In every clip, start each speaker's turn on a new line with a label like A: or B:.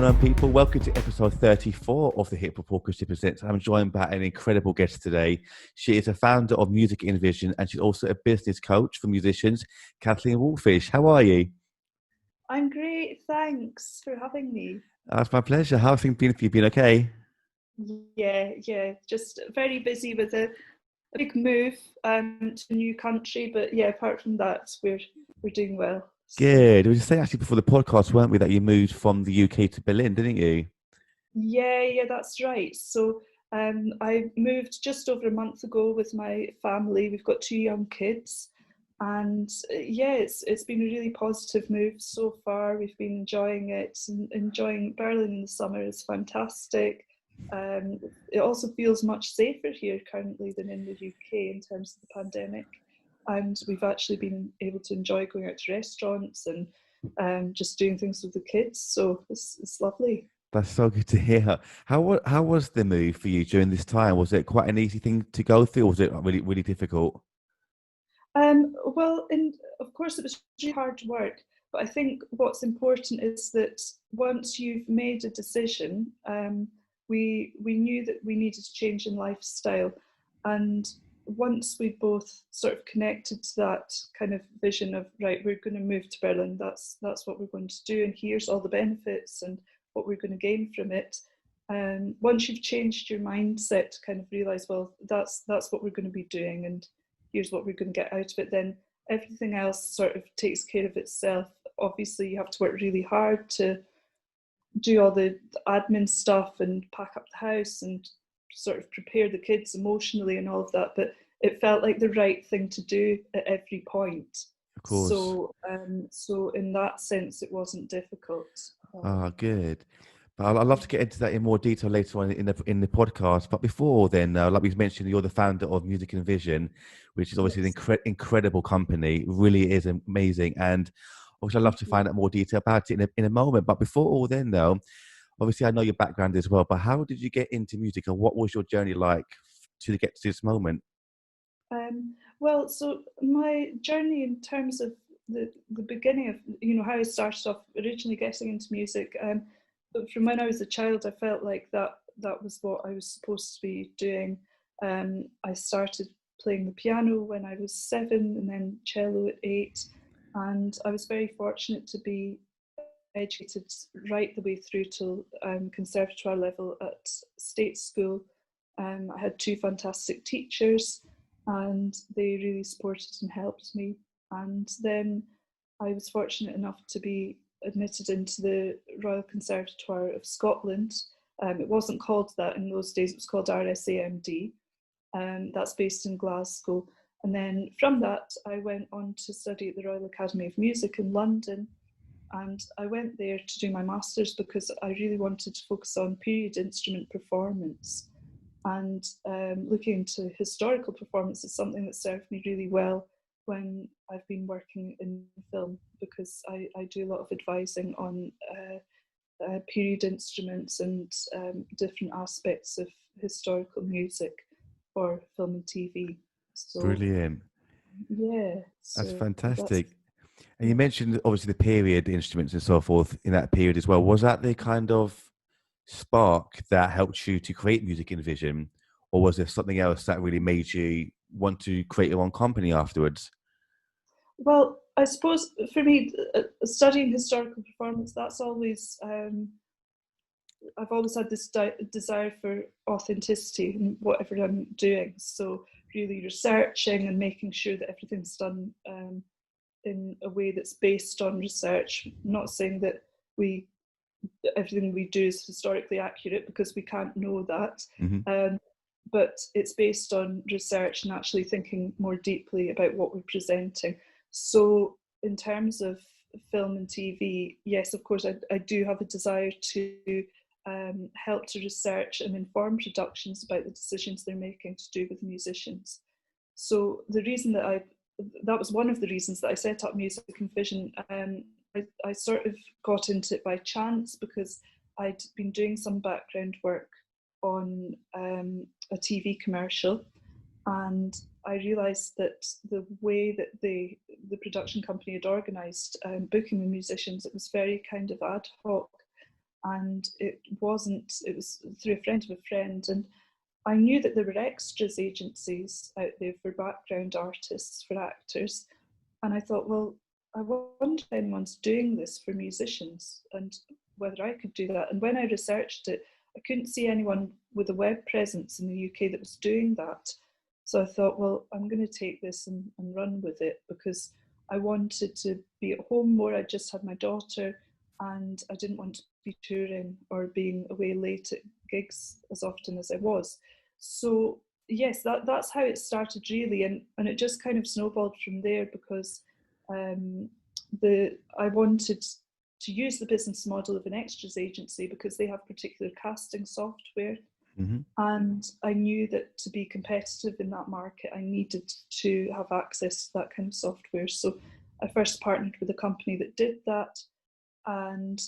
A: going on, people? Welcome to episode 34 of the Hip Hop Orchestra Presents. I'm joined by an incredible guest today. She is a founder of Music in Vision, and she's also a business coach for musicians, Kathleen Wallfisch. How are you?
B: I'm great, thanks for having me.
A: That's my pleasure. How's things been for you? Been okay?
B: Yeah, just very busy with a big move to a new country, but yeah, apart from that, we're doing well. So
A: Good. We were just saying actually before the podcast, weren't we, that you moved from the UK to Berlin, didn't you?
B: yeah, that's right. So I moved just over a month ago with my family. We've got two young kids, and yeah, it's been a really positive move so far. We've been enjoying it and enjoying Berlin in the summer. Is fantastic. It also feels much safer here currently than in the UK in terms of the pandemic, and we've actually been able to enjoy going out to restaurants and just doing things with the kids. So it's lovely.
A: That's so good to hear. How was the move for you during this time? Was it quite an easy thing to go through, or was it really difficult?
B: Well, and of course, it was really hard work, but I think what's important is that once you've made a decision, we knew that we needed to change in lifestyle, and once we both sort of connected to that kind of vision of right, we're going to move to Berlin. That's what we're going to do, and here's all the benefits and what we're going to gain from it. Once you've changed your mindset to kind of realize, well, that's what we're going to be doing, and here's what we're going to get out of it, then everything else sort of takes care of itself. Obviously, you have to work really hard to do all the admin stuff and pack up the house and sort of prepare the kids emotionally and all of that, but it felt like the right thing to do at every point.
A: Of course.
B: So in that sense, it wasn't difficult.
A: Ah, good. But I'd love to get into that in more detail later on in the podcast. But before then, like we mentioned, you're the founder of Music and Vision, which is obviously an
B: Yes,
A: incredible company. Really is amazing, and obviously I'd love
B: thank
A: to
B: you.
A: find out more detail about it in a moment. But before all then, though, obviously I know your background as well. But how did you get into music, and what was your journey like to get to this moment?
B: Well, so my journey in terms of the beginning of how I started off originally getting into music, but from when I was a child, I felt like that was what I was supposed to be doing. I started playing the piano when I was 7, and then cello at 8, and I was very fortunate to be educated right the way through to conservatoire level at state school. I had two fantastic teachers, and they really supported and helped me. And then I was fortunate enough to be admitted into the Royal Conservatoire of Scotland. It wasn't called that in those days, it was called RSAMD. That's based in Glasgow. And then from that, I went on to study at the Royal Academy of Music in London. And I went there to do my master's because I really wanted to focus on period instrument performance. And looking into historical performance is something that served me really well when I've been working in film, because I do a lot of advising on period instruments and different aspects of historical music for film and TV. So
A: Brilliant.
B: yeah,
A: That's
B: so that's
A: fantastic. And you
B: yeah.
A: mentioned obviously the period instruments and so forth in that period as well. Was that the kind of spark that helped you to create Music in Vision, or was there something else that really made you want to create your own company afterwards?
B: Well, I suppose for me, studying historical performance, that's always I've always had this desire for authenticity in whatever I'm doing. So really researching and making sure that everything's done in a way that's based on research. Not saying that we everything we do is historically accurate, because we can't know that.
A: Hmm.
B: Um, but it's based on research and actually thinking more deeply about what we're presenting. So in terms of film and TV, yes, of course, I do have a desire to help to research and inform productions about the decisions they're making to do with musicians. So the reason that was one of the reasons that I set up Music and Vision. I sort of got into it by chance because I'd been doing some background work on a TV commercial, and I realised that the way that the production company had organised booking the musicians, it was very kind of ad hoc, and it was through a friend of a friend, and I knew that there were extras agencies out there for background artists, for actors, and I thought, well, I wonder if anyone's doing this for musicians and whether I could do that. And when I researched it, I couldn't see anyone with a web presence in the UK that was doing that. So I thought, well, I'm going to take this and run with it, because I wanted to be at home more. I just had my daughter, and I didn't want to be touring or being away late at gigs as often as I was. So yes, that's how it started really, and it just kind of snowballed from there, because I wanted to use the business model of an extras agency because they have particular casting software.
A: Mm-hmm.
B: And I knew that to be competitive in that market, I needed to have access to that kind of software. So I first partnered with a company that did that. And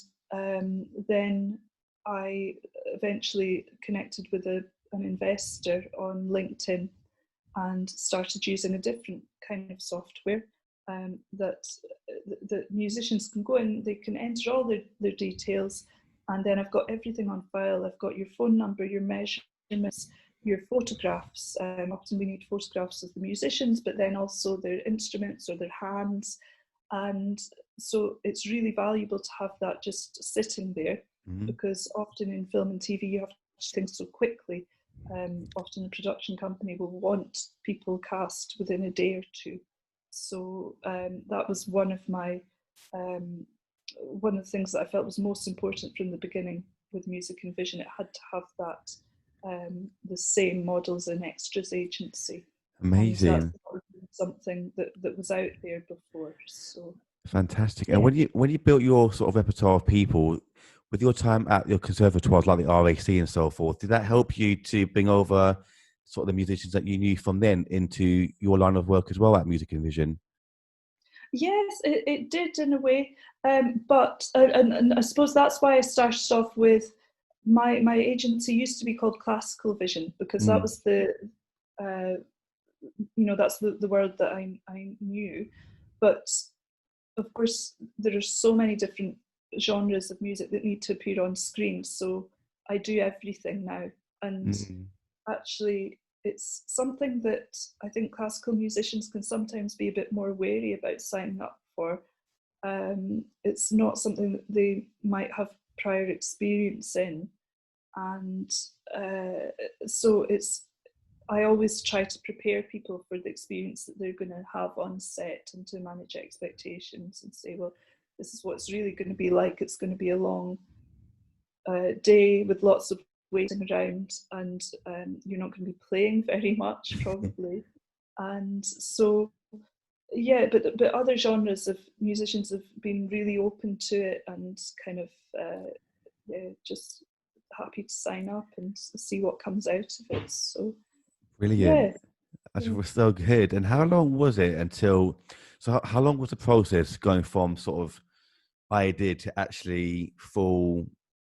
B: then I eventually connected with an investor on LinkedIn and started using a different kind of software that musicians can go in, they can enter all their details, and then I've got everything on file. I've got your phone number, your measurements, your photographs. Often we need photographs of the musicians, but then also their instruments or their hands. And so it's really valuable to have that just sitting there, because often in film and TV you have to do things so quickly. Often a production company will want people cast within a day or two. So that was one of the things that I felt was most important from the beginning with Music and Vision. It had to have that the same model as an extras agency.
A: Amazing.
B: And that's something that was out there before. So
A: fantastic.
B: yeah.
A: And when you built your sort of repertoire of people, with your time at your conservatoires like the RAC and so forth, did that help you to bring over sort of the musicians that you knew from then into your line of work as well at Music and Vision?
B: Yes, it did in a way, but and I suppose that's why I started off with my agency used to be called Classical Vision, because that was the that's the word that I knew. But of course there are so many different genres of music that need to appear on screen, so I do everything now. And actually it's something that I think classical musicians can sometimes be a bit more wary about signing up for. It's not something that they might have prior experience in, and so I always try to prepare people for the experience that they're going to have on set, and to manage expectations and say, well, this is what it's really going to be like. It's going to be a long day with lots of waiting around, and you're not going to be playing very much probably. And so yeah, but other genres of musicians have been really open to it, and kind of just happy to sign up and see what comes out of it. So
A: Brilliant. That was so good. And how long was it until? So how long was the process going from sort of idea to actually full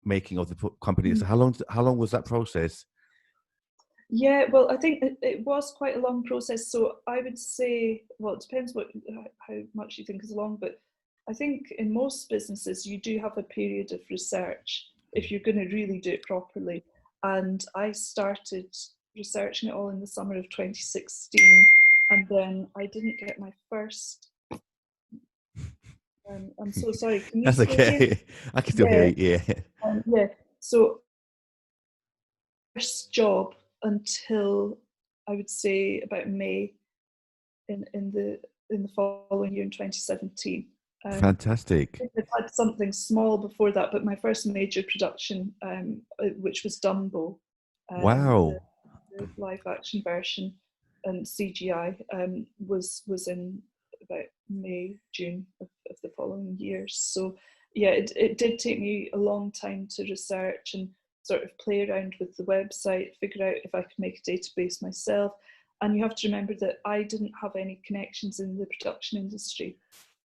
A: making of the company? So how long was that process?
B: Yeah, well, I think it was quite a long process. So I would say, well, it depends how much you think is long, but I think in most businesses you do have a period of research if you're going to really do it properly. And I started researching it all in the summer of 2016, and then I didn't get my first. I'm so sorry. Can you
A: That's
B: still hear me?
A: okay. I can still hear you. Yeah.
B: Yeah. So first job until I would say about May in the following year in 2017.
A: Fantastic.
B: I've had something small before that, but my first major production, which was Dumbo,
A: Wow.
B: the live action version and CGI, was in about May, June of the following year. So yeah, it did take me a long time to research and sort of play around with the website, figure out if I could make a database myself. And you have to remember that I didn't have any connections in the production industry.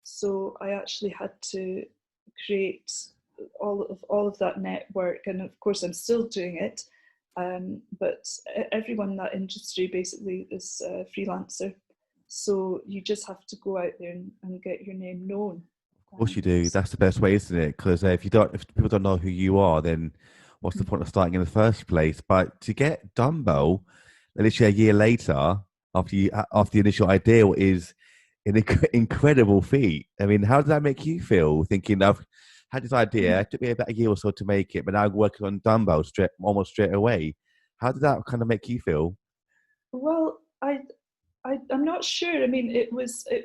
B: So I actually had to create all of that network. And of course, I'm still doing it. But everyone in that industry basically is a freelancer. So you just have to go out there and get your name known.
A: Of course you do. That's the best way, isn't it? Because if people don't know who you are, then what's the point of starting in the first place? But to get Dumbo, literally a year later, after the initial idea, is an incredible feat. I mean, how does that make you feel? Thinking I've had this idea, it took me about a year or so to make it, but now I'm working on Dumbo almost straight away. How did that kind of make you feel?
B: Well, I'm not sure. I mean,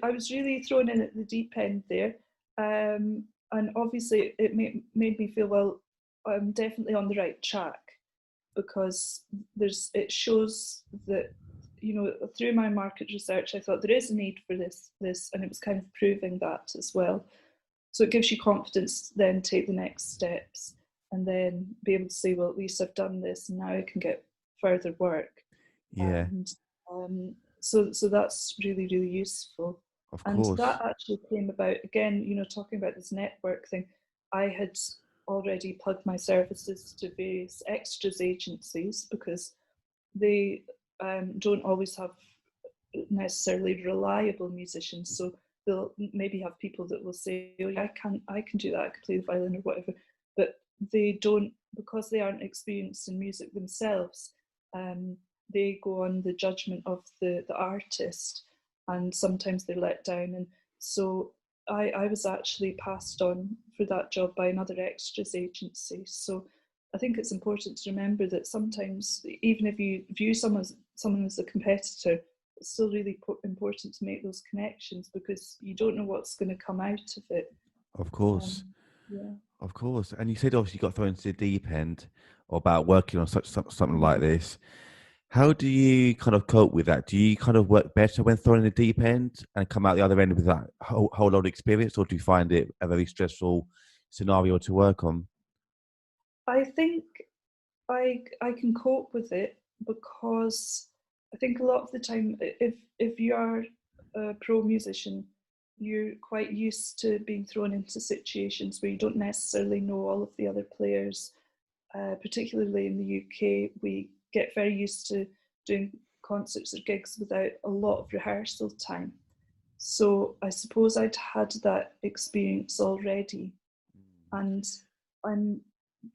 B: I was really thrown in at the deep end there, and obviously it made me feel, well, I'm definitely on the right track, because it shows that, through my market research, I thought there is a need for this, and it was kind of proving that as well. So it gives you confidence to then take the next steps, and then be able to say, well, at least I've done this, and now I can get further work.
A: Yeah,
B: And so that's really, really useful.
A: of
B: And
A: course.
B: that actually came about, again, talking about this network thing. I had already plugged my services to various extras agencies, because they don't always have necessarily reliable musicians. So they'll maybe have people that will say, oh yeah, I can do that, I can play the violin or whatever, but they don't, because they aren't experienced in music themselves. They go on the judgment of the artist, and sometimes they're let down. And so I was actually passed on for that job by another extras agency. So I think it's important to remember that sometimes, even if you view someone as a competitor, it's still really important to make those connections, because you don't know what's going to come out of it.
A: Of course.
B: Yeah.
A: Of course. And you said obviously you got thrown into the deep end about working on something like this. How do you kind of cope with that? Do you kind of work better when thrown in the deep end and come out the other end with that whole lot of experience, or do you find it a very stressful scenario to work on?
B: I think I can cope with it, because I think a lot of the time, if you are a pro musician, you're quite used to being thrown into situations where you don't necessarily know all of the other players. Particularly in the UK, we get very used to doing concerts or gigs without a lot of rehearsal time. So I suppose I'd had that experience already, and I'm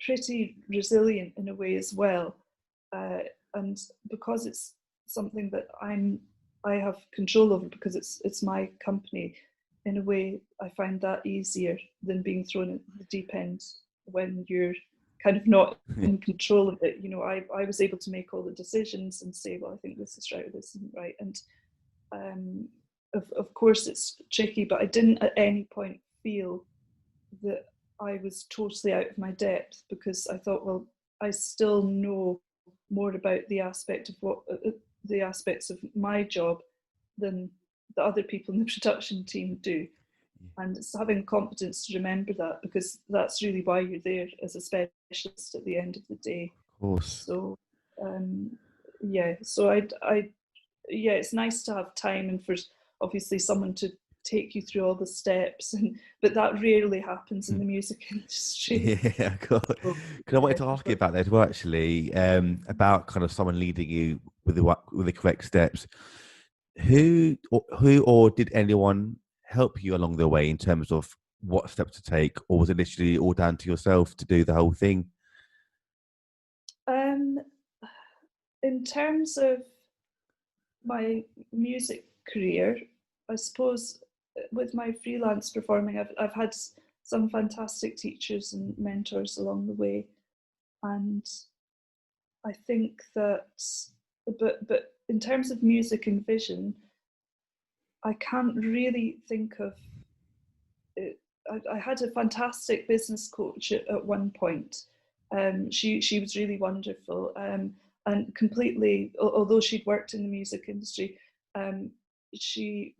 B: pretty resilient in a way as well. And because it's something that I have control over, because it's my company, in a way I find that easier than being thrown at the deep end when you're kind of not in control of it. I was able to make all the decisions and say, well, I think this is right or this isn't right. And of course it's tricky, but I didn't at any point feel that I was totally out of my depth, because I thought, well, I still know more about the aspect of the aspects of my job than the other people in the production team do. And it's having confidence to remember that, because that's really why you're there as a specialist at the end of the day.
A: Of course.
B: So yeah, so yeah, it's nice to have time, and for obviously someone to take you through all the steps, but that rarely happens in the music industry.
A: Yeah, cool.
B: So,
A: Because I wanted
B: yeah,
A: to ask you about that as well, actually, about kind of someone leading you with the correct steps. Who or did anyone help you along the way in terms of what steps to take, or was it literally all down to yourself to do the whole thing?
B: um, in terms of my music career, I suppose with my freelance performing, I've had some fantastic teachers and mentors along the way, and I think that, but in terms of music and vision, I can't really think of it. I had a fantastic business coach at one point. She was really wonderful, and completely. Although she'd worked in the music industry, um, she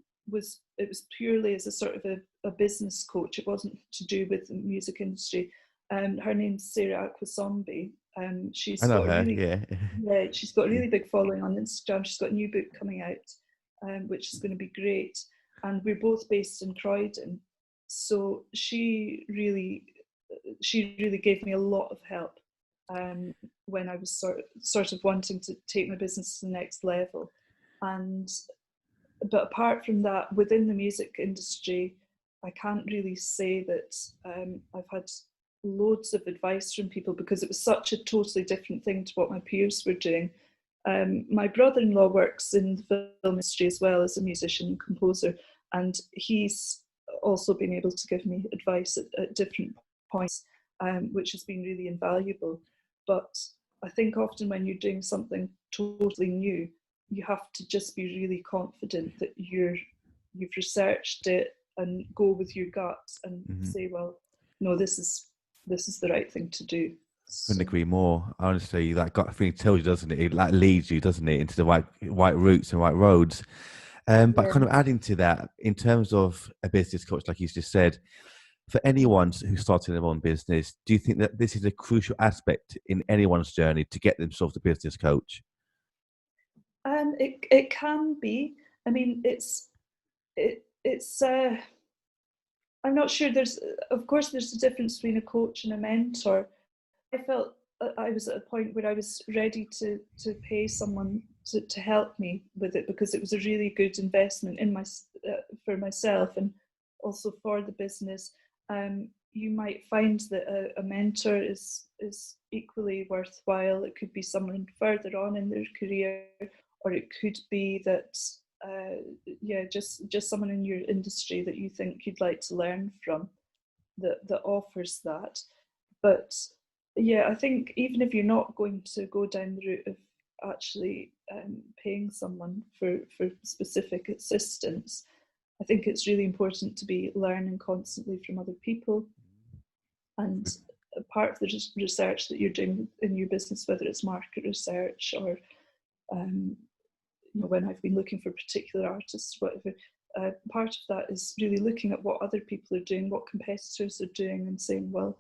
B: it was purely as a sort of a business coach. It wasn't to do with the music industry. Her name's Sarah Aquasombi.
A: I
B: She's
A: know
B: got a
A: her,
B: really
A: yeah.
B: Yeah, she's got a
A: Yeah.
B: really big following on Instagram. She's got a new book coming out, which is going to be great. And we're both based in Croydon, so she really gave me a lot of help, when I was sort of wanting to take my business to the next level. And but apart from that, within the music industry, I can't really say that I've had loads of advice from people, because it was such a totally different thing to what my peers were doing. My brother-in-law works in the film industry as well as a musician and composer, and he's also been able to give me advice at different points, which has been really invaluable. But I think often when you're doing something totally new, you have to just be really confident that you've researched it and go with your gut and say, well, no, this is the right thing to do.
A: Couldn't agree more. Honestly, that gut feeling tells you, doesn't it? It like leads you, doesn't it, into the right routes and right roads. But kind of adding to that, in terms of a business coach, like you just said, for anyone who's starting their own business, do you think that this is a crucial aspect in anyone's journey to get themselves a business coach?
B: It can be. I mean, it's I'm not sure. Of course, there's a difference between a coach and a mentor. I felt I was at a point where I was ready to pay someone to help me with it, because it was a really good investment in for myself and also for the business. You might find that a mentor is equally worthwhile. It could be someone further on in their career, or it could be that just someone in your industry that you think you'd like to learn from, that offers that. But yeah, I think even if you're not going to go down the route of actually paying someone for specific assistance, I think it's really important to be learning constantly from other people. And a part of the research that you're doing in your business, whether it's market research or when I've been looking for particular artists, whatever, part of that is really looking at what other people are doing, what competitors are doing, and saying, well,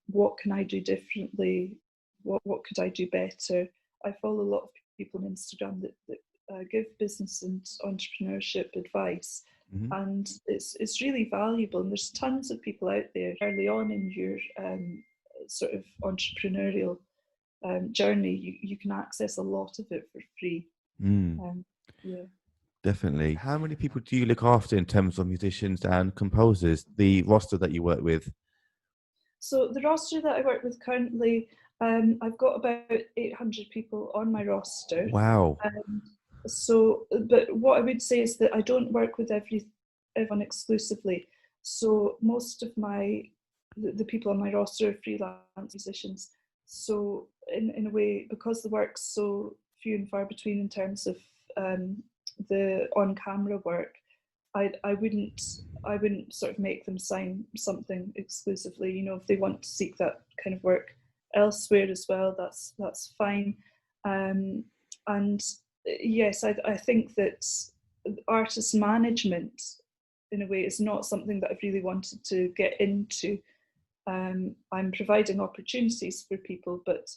B: what can I do differently? What could I do better? I follow a lot of people on Instagram that give business and entrepreneurship advice, and it's really valuable. And there's tons of people out there early on in your sort of entrepreneurial journey. You can access a lot of it for free. Yeah.
A: Definitely. How many people do you look after in terms of musicians and composers, the roster that you work with?
B: So the roster that I work with currently, I've got about 800 people on my roster.
A: Wow.
B: But what I would say is that I don't work with everyone exclusively. So most of the people on my roster are freelance musicians. So in a way, because the work's so few and far between in terms of the on-camera work, I wouldn't sort of make them sign something exclusively. If they want to seek that kind of work elsewhere as well, that's fine. And yes, I think that artist management, in a way, is not something that I've really wanted to get into. I'm providing opportunities for people, but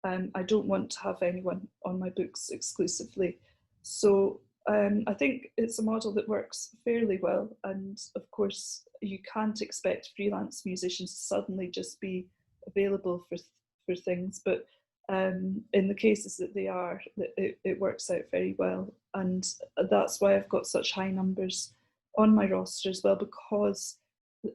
B: I don't want to have anyone on my books exclusively. So I think it's a model that works fairly well. And of course, you can't expect freelance musicians to suddenly just be available for things. But in the cases that they are, it works out very well. And that's why I've got such high numbers on my roster as well, because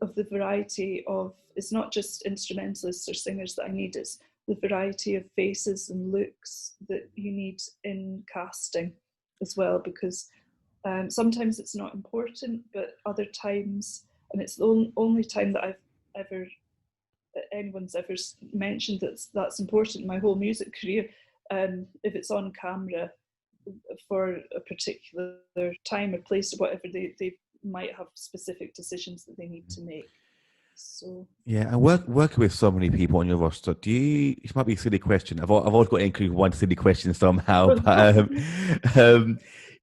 B: of the variety of, it's not just instrumentalists or singers that I need, it's the variety of faces and looks that you need in casting as well, because sometimes it's not important, but other times, and it's the only time that anyone's ever mentioned that's important in my whole music career, if it's on camera for a particular time or place or whatever, they might have specific decisions that they need to make. So
A: yeah, and working with so many people on your roster, it might be a silly question. I've always got to include one silly question somehow. But,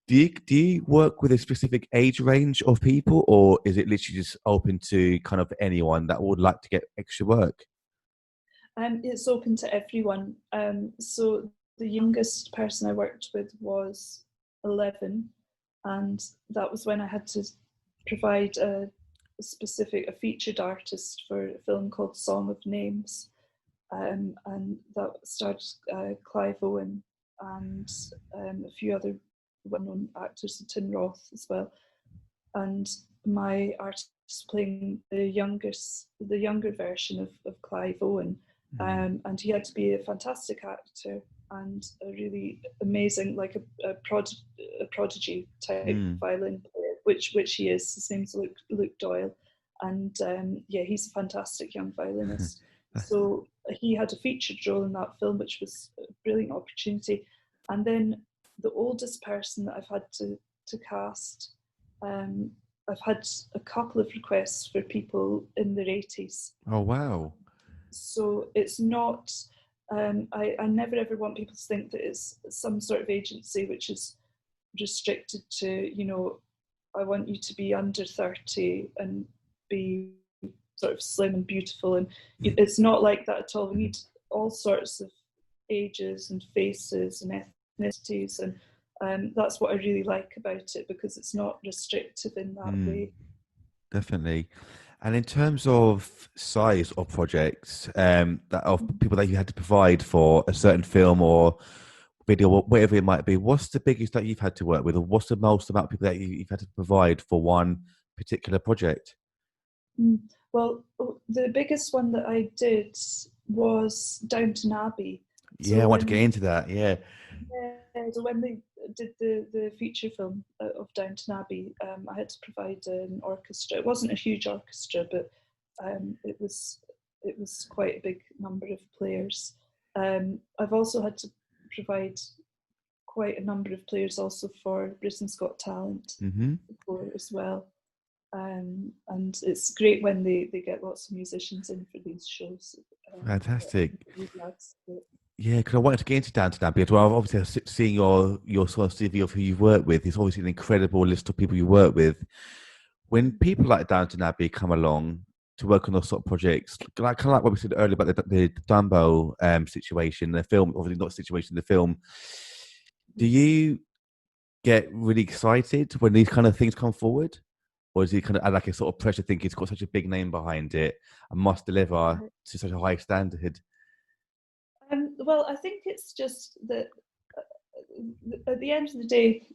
A: do you work with a specific age range of people, or is it literally just open to kind of anyone that would like to get extra work?
B: It's open to everyone. So the youngest person I worked with was 11, and that was when I had to provide a featured artist for a film called Song of Names, and that starred Clive Owen and a few other well-known actors, and Tim Roth as well. And my artist playing the younger version of Clive Owen, and he had to be a fantastic actor and a really amazing, like a prodigy type violin player, which he is. His name's Luke Doyle, and yeah, he's a fantastic young violinist. So he had a featured role in that film, which was a brilliant opportunity. And then the oldest person that I've had to cast, I've had a couple of requests for people in their 80s.
A: Oh, wow.
B: So it's not, I never ever want people to think that it's some sort of agency which is restricted to, you know, I want you to be under 30 and be sort of slim and beautiful. And it's not like that at all. We need all sorts of ages and faces and ethnicities. And that's what I really like about it, because it's not restrictive in that way.
A: Definitely. And in terms of size of projects, that of people that you had to provide for a certain film or video or whatever it might be, what's the biggest that you've had to work with, or what's the most amount of people that you've had to provide for one particular project?
B: Well, the biggest one that I did was Downton Abbey.
A: Yeah, I want to get into that. Yeah.
B: So when they did the feature film of Downton Abbey, I had to provide an orchestra. It wasn't a huge orchestra, but it was quite a big number of players. I've also had to provide quite a number of players also for Britain's Got Talent before as well. And it's great when they get lots of musicians in for these shows.
A: Fantastic. Yeah, because I wanted to get into Downton Abbey as well. Obviously, seeing your sort of CV of who you've worked with, it's obviously an incredible list of people you work with. When people like Downton Abbey come along to work on those sort of projects, like kind of like what we said earlier about the Dumbo situation, the film, obviously not situation, the film, do you get really excited when these kind of things come forward? Or is it kind of like a sort of pressure thinking it's got such a big name behind it and must deliver to such a high standard?
B: Well, I think it's just that at the end of the day,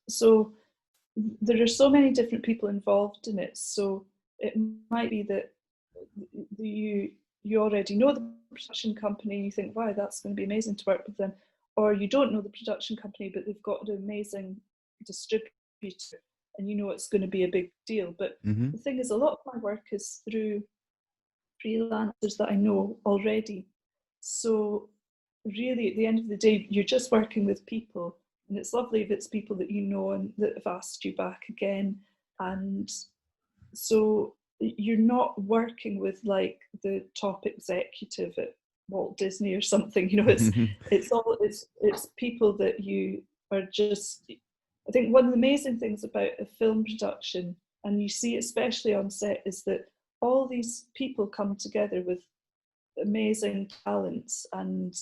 B: so there are so many different people involved in it. So it might be that you already know the production company and you think, wow, that's going to be amazing to work with them. Or you don't know the production company, but they've got an amazing distributor and you know it's going to be a big deal. But the thing is, a lot of my work is through freelancers that I know already. So really, at the end of the day, you're just working with people. And it's lovely if it's people that you know and that have asked you back again. And so you're not working with like the top executive at Walt Disney or something. You know, it's people that you are just. I think one of the amazing things about a film production, and you see especially on set, is that all these people come together with amazing talents and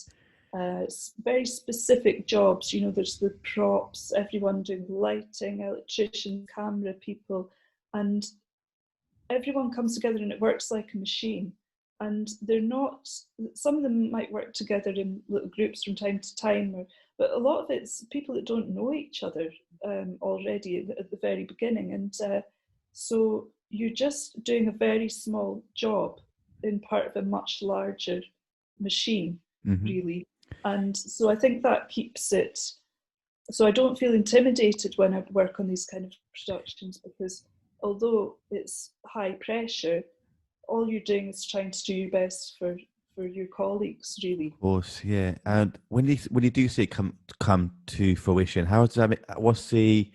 B: very specific jobs. You know, there's the props, everyone doing lighting, electrician, camera people, and everyone comes together and it works like a machine. And they're not, some of them might work together in little groups from time to time, but a lot of it's people that don't know each other already at the very beginning. And so you're just doing a very small job in part of a much larger machine, really. And so I think that keeps it, so I don't feel intimidated when I work on these kind of productions, because although it's high pressure, all you're doing is trying to do your best for your colleagues, really.
A: Of course, yeah. And when you do see it come to fruition, how does that? What's the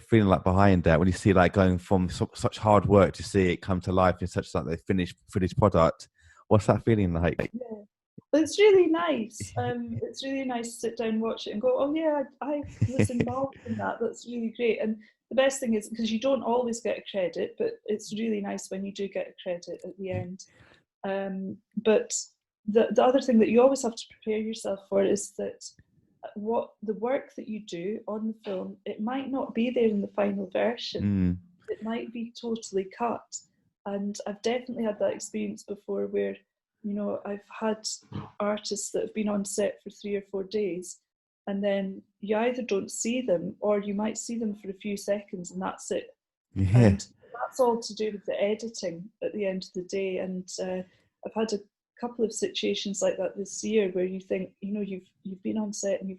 A: feeling like behind that when you see like going from such hard work to see it come to life in such like the finished product? What's that feeling like?
B: Yeah. It's really nice. It's really nice to sit down and watch it and go, oh yeah, I was involved in that. That's really great. And the best thing is, because you don't always get a credit, but it's really nice when you do get a credit at the end. But the other thing that you always have to prepare yourself for is that what the work that you do on the film, it might not be there in the final version. It might be totally cut. And I've definitely had that experience before where, you know, I've had artists that have been on set for 3 or 4 days, and then you either don't see them or you might see them for a few seconds and that's it.
A: Yeah.
B: And that's all to do with the editing at the end of the day. And I've had a couple of situations like that this year where you think, you've been on set and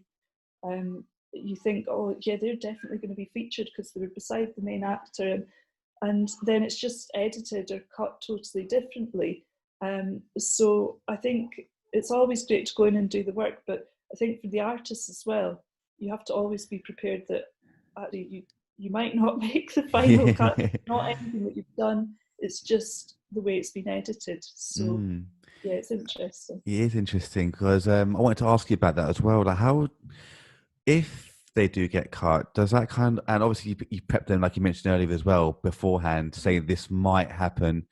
B: you think, oh yeah, they're definitely going to be featured because they were beside the main actor, and then it's just edited or cut totally differently. So I think it's always great to go in and do the work, but I think for the artists as well, you have to always be prepared that actually you might not make the final cut. Not anything that you've done, it's just the way it's been edited. So
A: Mm.
B: yeah, it's interesting.
A: It is interesting because I wanted to ask you about that as well. Like, how, if they do get cut, does that kind of, and obviously you prep them, like you mentioned earlier as well, beforehand, saying this might happen.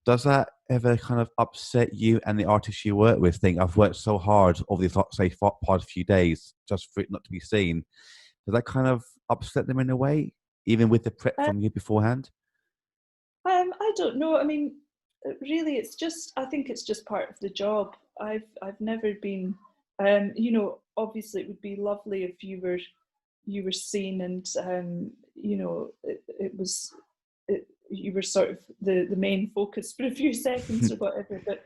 A: Does that ever kind of upset you and the artists you work with? Think, I've worked so hard over these, say, past few days just for it not to be seen. Does that kind of upset them in a way, even with the prep
B: Uh,
A: from you beforehand?
B: I don't know. I mean, really, it's just. I think it's just part of the job. I've never been. Obviously, it would be lovely if you were seen, and it was. You were sort of the main focus for a few seconds or whatever. But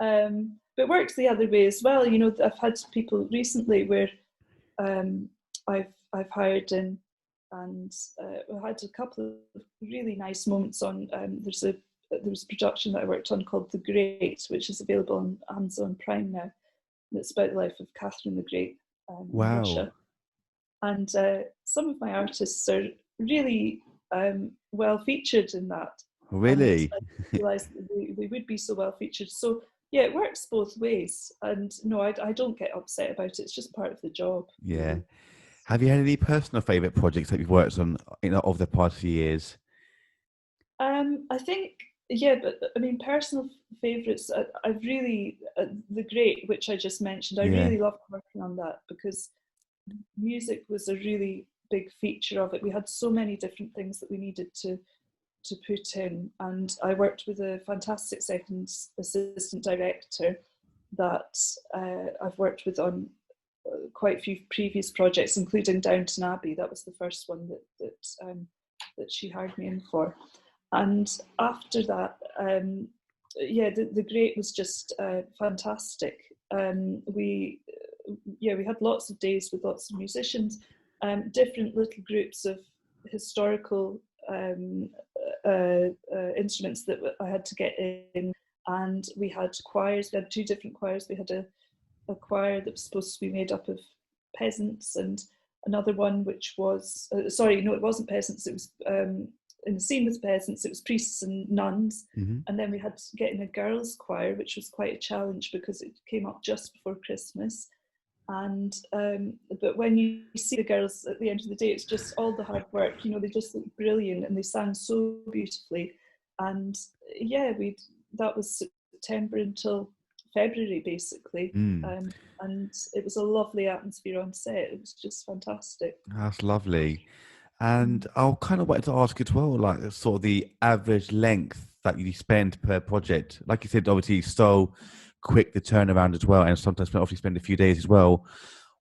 B: it works the other way as well. I've had people recently where um, I've hired in, and I had a couple of really nice moments on. There was a production that I worked on called The Great, which is available on Amazon Prime now. And it's about the life of Catherine the Great in
A: Wow.
B: Russia. And some of my artists are really well featured in that. And
A: Really?
B: I realised that they would be so well featured. So yeah, it works both ways. And no, I don't get upset about it. It's just part of the job,
A: Yeah.
B: really.
A: Have you had any personal favorite projects that you've worked on, over the past few years?
B: I think, yeah, but I mean, personal favourites, I've really, The Great, which I just mentioned, I
A: Yeah.
B: really loved working on that because music was a really big feature of it. We had so many different things that we needed to put in, and I worked with a fantastic second assistant director that I've worked with on quite a few previous projects, including Downton Abbey. That was the first one that she hired me in for. And after that, yeah, the Great was just fantastic. We had lots of days with lots of musicians, different little groups of historical instruments that I had to get in, and we had choirs. We had two different choirs. We had a choir that was supposed to be made up of peasants, and another one which was sorry, no, it wasn't peasants. It was in the scene with peasants. It was priests and nuns,
A: Hmm.
B: and then we had to get in a girls' choir, which was quite a challenge because it came up just before Christmas. And but when you see the girls at the end of the day, it's just all the hard work. They just look brilliant and they sang so beautifully. And yeah, that was September until February basically.
A: Mm.
B: And it was a lovely atmosphere on set. It was just fantastic.
A: That's lovely. And
B: Mm.
A: I kind of wanted to ask as well, like sort of the average length that you spend per project. Like you said, obviously so quick the turnaround as well, and sometimes obviously spend a few days as well.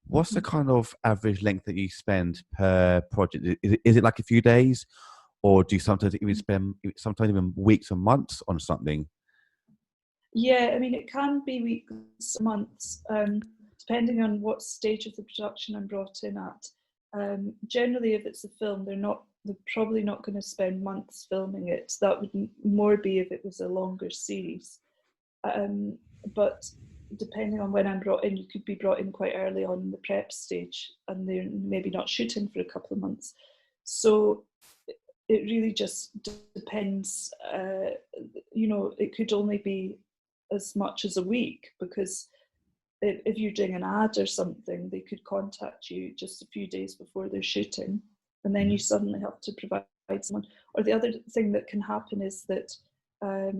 A: What's the kind of average length that you spend per project? Is it like a few days, or do you sometimes even spend sometimes even weeks or months on something?
B: Yeah, I mean, it can be weeks, months, depending on what stage of the production I'm brought in at. Generally, if it's a film, they're probably not going to spend months filming it. That would more be if it was a longer series. Um, but depending on when I'm brought in, you could be brought in quite early on in the prep stage, and they're maybe not shooting for a couple of months. So it really just depends. It could only be as much as a week because if you're doing an ad or something, they could contact you just a few days before they're shooting, and then you
A: Mhm.
B: suddenly have to provide someone. Or the other thing that can happen is that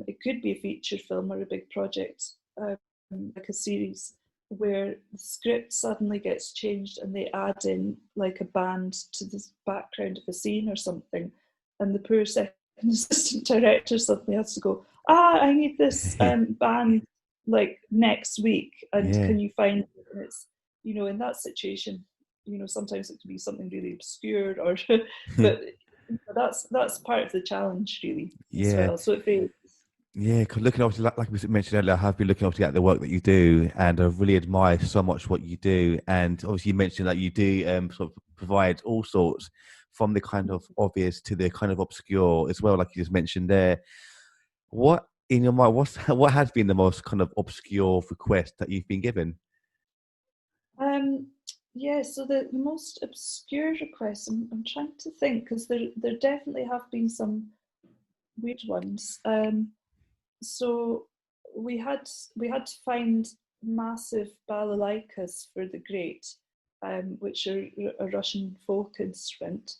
B: it could be a feature film or a big project, like a series, where the script suddenly gets changed and they add in like a band to the background of a scene or something, and the poor second assistant director suddenly has to go, I need this band like next week, and
A: Yeah.
B: can you find it? And it's, in that situation, sometimes it can be something really obscure, or but That's part of the challenge, really, as
A: Yeah.
B: well. So it varies.
A: Yeah, because looking obviously, like we mentioned earlier, I have been looking obviously at the work that you do, and I really admire so much what you do. And obviously, you mentioned that you do sort of provide all sorts, from the kind of obvious to the kind of obscure as well, like you just mentioned there. What in your mind? What has been the most kind of obscure request that you've been given?
B: Um, yeah, so the most obscure requests, I'm trying to think, because there definitely have been some weird ones. So we had we had to find massive balalaikas for the grate, which are a Russian folk instrument.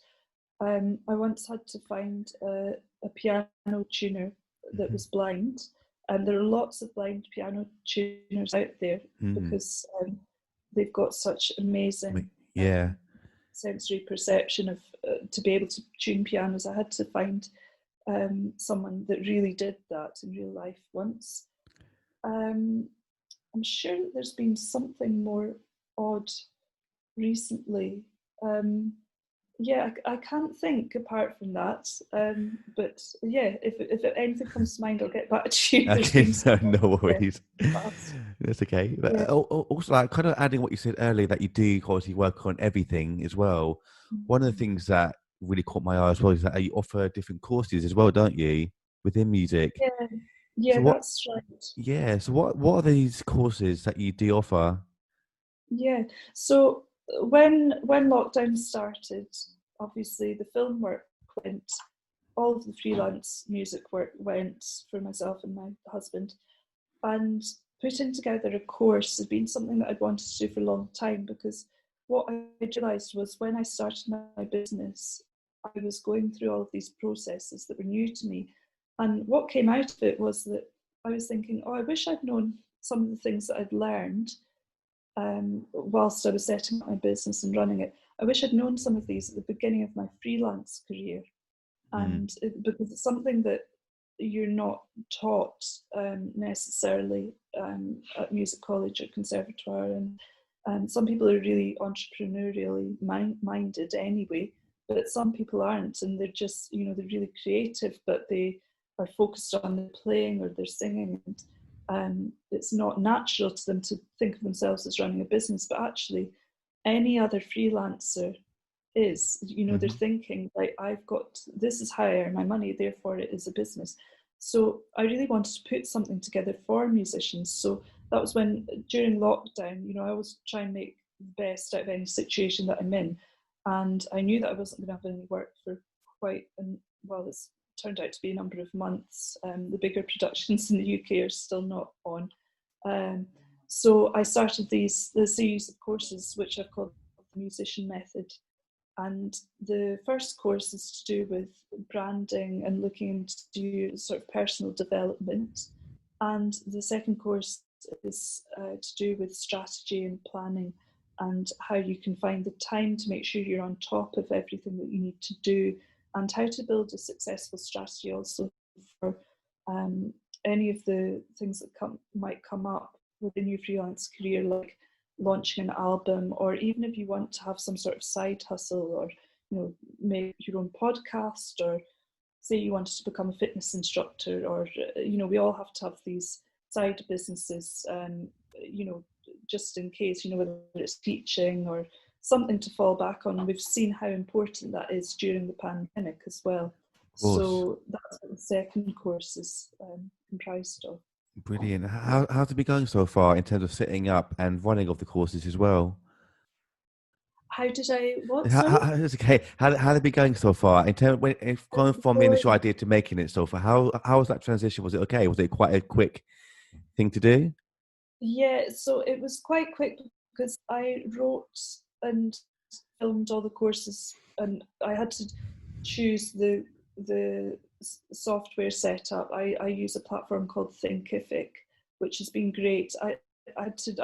B: I once had to find a piano tuner that
A: Hmm.
B: was blind, and there are lots of blind piano tuners out there
A: Mm.
B: because they've got such amazing
A: Yeah.
B: sensory perception of to be able to tune pianos. I had to find someone that really did that in real life once. Um, I'm sure that there's been something more odd recently. Um, yeah, I can't think apart from that. But yeah, if anything comes to mind, I'll get back to you. There's
A: Okay,
B: been
A: no,
B: some,
A: no
B: yeah,
A: worries.
B: past.
A: That's okay. But
B: Yeah.
A: also, like, kind of adding what you said earlier, that you do obviously work on everything as well. One of the things that really caught my eye as well is that you offer different courses as well, don't you, within music?
B: Yeah,
A: So
B: yeah,
A: what?
B: that's right.
A: Yeah. So what are these courses that you do offer?
B: Yeah. So when lockdown started, obviously the film work went, all of the freelance music work went for myself and my husband. And putting together a course has been something that I'd wanted to do for a long time, because what I realised was when I started my business, I was going through all of these processes that were new to me. And what came out of it was that I was thinking, oh, I wish I'd known some of the things that I'd learned whilst I was setting up my business and running it. I wish I'd known some of these at the beginning of my freelance career,
A: Mm.
B: because it's something that you're not taught necessarily at music college or conservatoire, and some people are really entrepreneurially minded anyway, but some people aren't, and they're just, they're really creative, but they are focused on the playing or their singing, and it's not natural to them to think of themselves as running a business. But actually, any other freelancer is, they're
A: Hmm.
B: thinking, like, I've got, this is how I earn my money, therefore it is a business. So I really wanted to put something together for musicians. So that was when, during lockdown, I always try and make the best out of any situation that I'm in. And I knew that I wasn't going to have any work for quite, and well, it's turned out to be a number of months. The bigger productions in the UK are still not on. Um, so I started the series of courses, which I've called the Musician Method. And the first course is to do with branding and looking into sort of personal development. And the second course is to do with strategy and planning, and how you can find the time to make sure you're on top of everything that you need to do, and how to build a successful strategy also for um, any of the things that might come up within your freelance career, like launching an album, or even if you want to have some sort of side hustle, or make your own podcast, or say you wanted to become a fitness instructor, or we all have to have these side businesses, just in case, whether it's teaching or something to fall back on. And we've seen how important that is during the pandemic as well.
A: Of course.
B: So that's what the second course is comprised of.
A: Brilliant. How's it been going so far in terms of setting up and running of the courses as well?
B: How did I, what, sorry?
A: It's okay. How have it been going so far in terms when if going from the initial idea to making it so far? How was that transition? Was it okay? Was it quite a quick thing to do?
B: Yeah, so it was quite quick because I wrote and filmed all the courses, and I had to choose the software setup. I use a platform called Thinkific, which has been great. I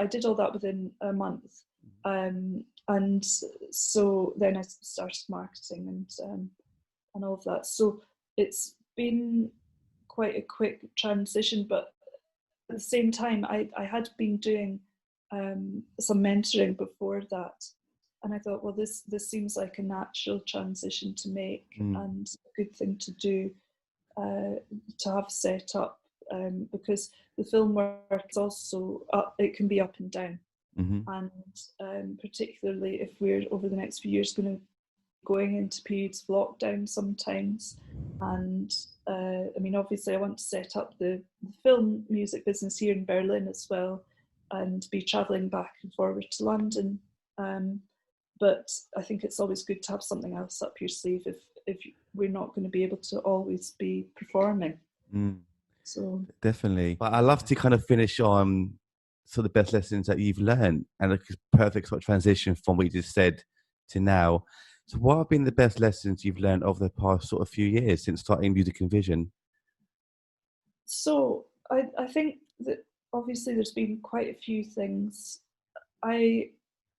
B: did all that within a month, and so then I started marketing and all of that. So it's been quite a quick transition, but at the same time, I had been doing some mentoring before that. And I thought, well, this seems like a natural transition to make
A: Mm.
B: and a good thing to do, to have set up, because the film work is also up, it can be up and down.
A: Mm-hmm.
B: And particularly if we're over the next few years going to going into periods of lockdown sometimes. And I mean, obviously I want to set up the film music business here in Berlin as well, and be travelling back and forward to London. But I think it's always good to have something else up your sleeve if we're not going to be able to always be performing.
A: Mm.
B: So
A: Definitely. But I love to kind of finish on sort of the best lessons that you've learned, and a perfect sort of transition from what you just said to now. So what have been the best lessons you've learned over the past sort of few years since starting Music and Vision?
B: So I think that obviously there's been quite a few things. I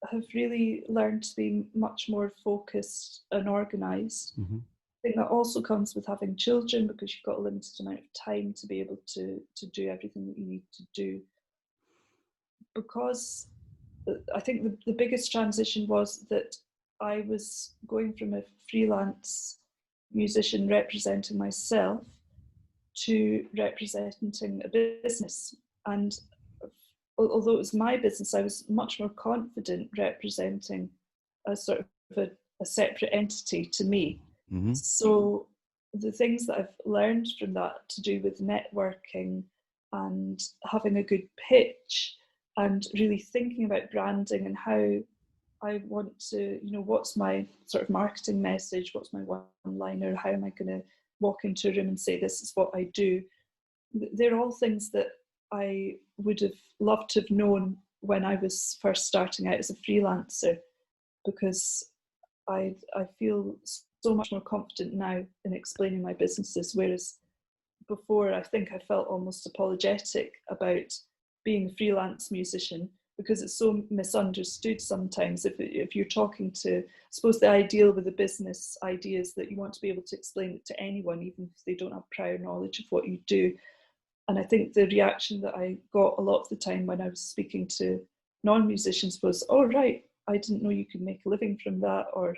B: have really learned to be much more focused and organised.
A: Mm-hmm.
B: I think that also comes with having children, because you've got a limited amount of time to be able to do everything that you need to do. Because I think the biggest transition was that I was going from a freelance musician representing myself to representing a business. And although it was my business, I was much more confident representing a sort of a separate entity to me.
A: Mm-hmm.
B: So the things that I've learned from that to do with networking and having a good pitch and really thinking about branding and how I want to, what's my sort of marketing message, what's my one-liner, how am I going to walk into a room and say this is what I do. They're all things that I would have loved to have known when I was first starting out as a freelancer, because I feel so much more confident now in explaining my businesses, whereas before I think I felt almost apologetic about being a freelance musician, because it's so misunderstood sometimes. If you're talking to, I suppose the ideal with a business idea is that you want to be able to explain it to anyone, even if they don't have prior knowledge of what you do. And I think the reaction that I got a lot of the time when I was speaking to non-musicians was, oh, right, I didn't know you could make a living from that, or,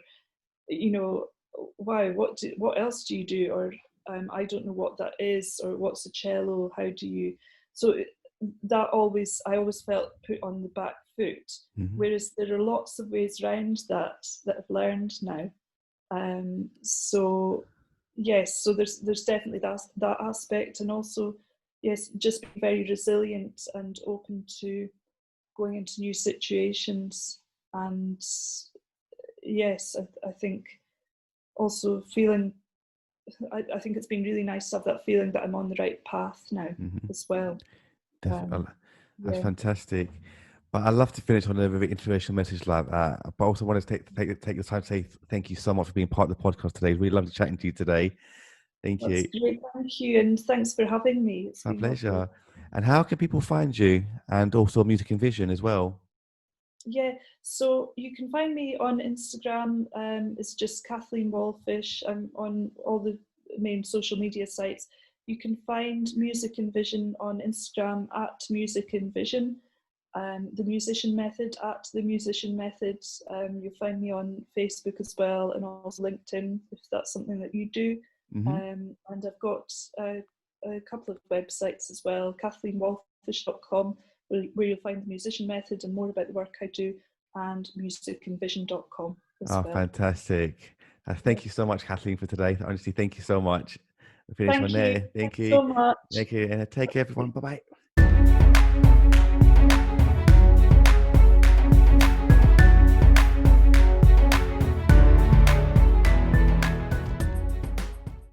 B: wow, what else do you do? Or I don't know what that is, or what's a cello, how do you... So that I always felt put on the back foot,
A: Mm-hmm.
B: whereas there are lots of ways around that I've learned now. So yes, so there's definitely that aspect, and also yes, just be very resilient and open to going into new situations. And yes, I think also feeling, I think it's been really nice to have that feeling that I'm on the right path now.
A: Mm-hmm.
B: As well.
A: That's fantastic. But I'd love to finish on a very inspirational message like that. But I also want to take the time to say thank you so much for being part of the podcast today. Really lovely chatting to you today. Thank you.
B: Great. Thank you, and thanks for having me. It's
A: My
B: been
A: pleasure.
B: lovely.
A: And how can people find you, and also Music and Vision as well?
B: Yeah, so you can find me on Instagram. It's just Kathleen Wallfisch. I'm on all the main social media sites. You can find Music and Vision on Instagram at Music and Vision. The Musician Method at The Musician Method. You'll find me on Facebook as well, and also LinkedIn if that's something that you do.
A: Mm-hmm.
B: And I've got a couple of websites as well, KathleenWallfisch.com, where you'll find The Musician Method and more about the work I do, and musicandvision.com as well.
A: Fantastic. Thank you so much, Kathleen, for today. Honestly, thank you so much.
B: Thank you.
A: Thank you
B: so much.
A: Thank you. And take care, everyone. Bye-bye.